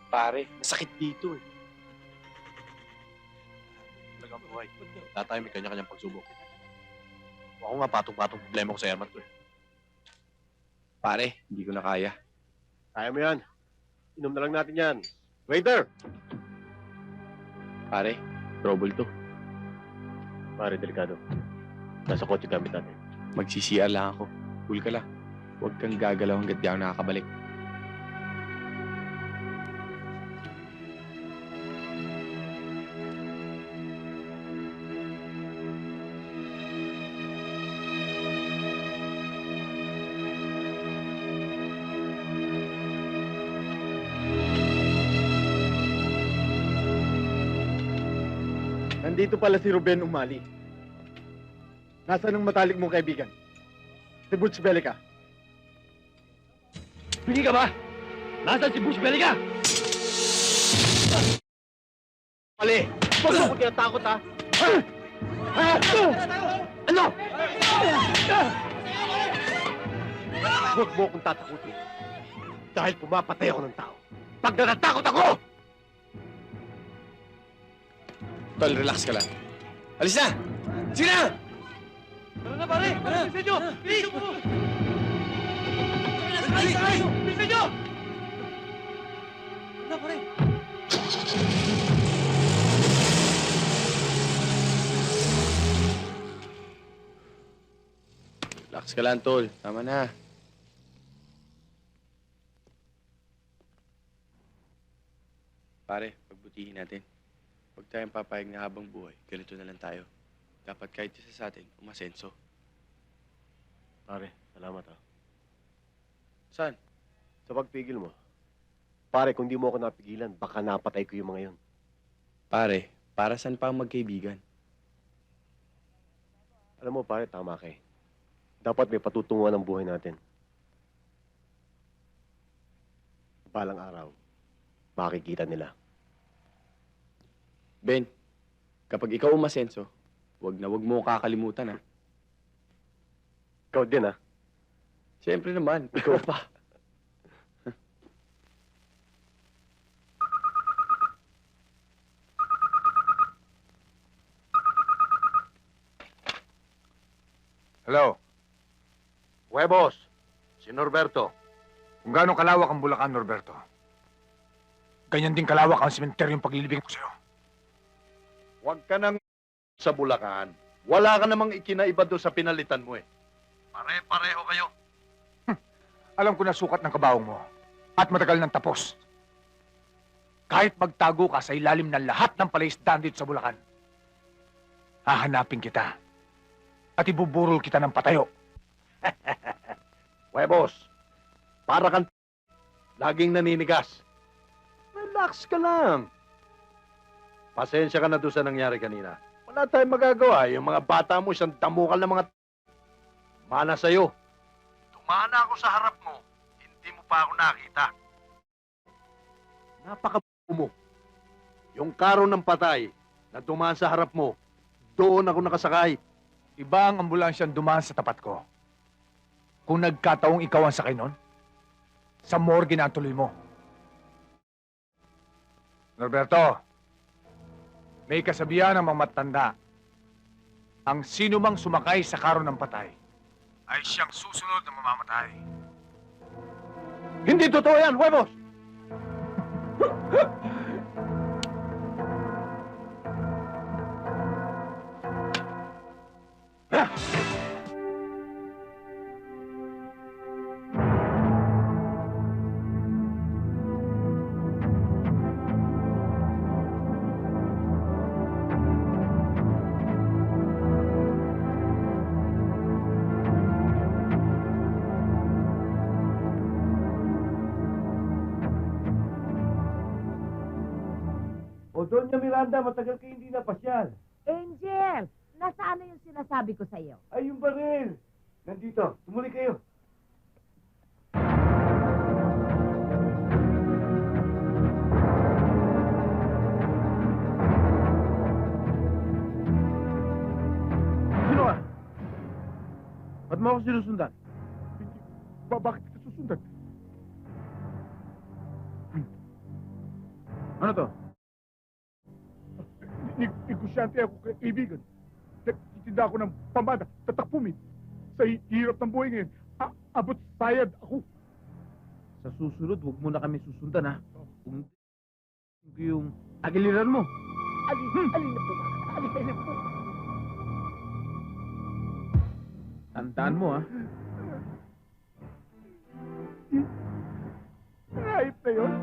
Pare, masakit dito eh. Talagang buhay. Lahat tayo may kanya-kanyang pagsubok. Ako nga, patong-patong problema ko sa airman to eh. Pare, hindi ko na kaya. Kaya mo yan. Inom na lang natin yan. Waiter! Pare, trouble to. Pare, delikado. Nasa kotse gamit natin. Mag-CCR lang ako. Cool ka lang. Huwag kang gagalaw hanggat di ako nakakabalik. Nandito pala si Ruben Umali. Nasaan ang matalik mong kaibigan? Si Butch Belica. Pili ka ba? Nasaan si Bush Belica? Mali! Huwag mo akong tinatakot, ha? Ano? Huwag mo akong tatakutin. Dahil pumapatay ako ng tao. Pag natatakot ako! Tol, relax ka lang. Alis na! Sige na! Tara na pare! Bilisan nyo! Bilisan mo! Bilisan nyo! Tara na pare! Relax ka lang, Tol. Tama na. Pare, pagbutihin natin. Huwag tayong papayag na habang buhay. Ganito na lang tayo. Dapat kahit isa sa atin, umasenso. Pare, salamat, ha? Saan? Sa pagpigil mo. Pare, kung di mo ako napigilan, baka napatay ko yung mga yun. Pare, para saan pa ang magkaibigan? Alam mo, pare, tama ka eh. Dapat may patutunguhan ng buhay natin. Balang araw, makikita nila. Ben, kapag ikaw umasenso, wag mo kakalimutan, ha? Ikaw din, ha? Siyempre naman, ikaw pa. Hello? Huevos, si Norberto. Kung gaano kalawak ang Bulacan, Norberto, ganyan din kalawak ang sementeryong paglilibing ko sa'yo. Huwag ka nang sa Bulacan. Wala ka namang ikinaiba doon sa pinalitan mo eh. Pare-pareho kayo. Alam ko na sukat ng kabawong mo at matagal nang tapos. Kahit magtago ka sa ilalim ng lahat ng palaisdaan dito sa Bulacan, hahanapin kita at ibuburol kita ng patayo. Huevos, para kang laging naninigas. Relax ka lang. Pasensya ka na doon sa nangyari kanina. Wala tayong magagawa. Yung mga bata mo, isang damukal na mga mana sa'yo. Tumana ako sa harap mo. Hindi mo pa ako nakita. Napaka-b***o mo. Yung karo ng patay na dumaan sa harap mo, doon ako nakasakay. Iba ang ambulansyang dumaan sa tapat ko. Kung nagkataong ikaw ang sakay nun, sa morgue na ang tuloy mo. Norberto, may kasabihan ng mga matanda. Ang sino mang sumakay sa karo ng patay ay siyang susunod na mamamatay. Hindi totoo yan, Huevos! O Doña Miranda, matagal kayo hindi napasyal. Angel, nasaan na yung sinasabi ko sa'yo? Ay, yung baril. Nandito, tumuli kayo. Sino ka? Ba't mo ako sinusundan? Bakit kita susundan? Ano to? Negosyante ako kay kaibigan. Nagtitinda ako ng pamada, tatakpumin. Sa hirap ng buhay ngayon, abot sayad ako. Sa susunod, huwag mo na kami susundan, ha? Kung yung agiliran mo. Alin na po. Alin na po. Tandaan mo, ha? Kahit na yun,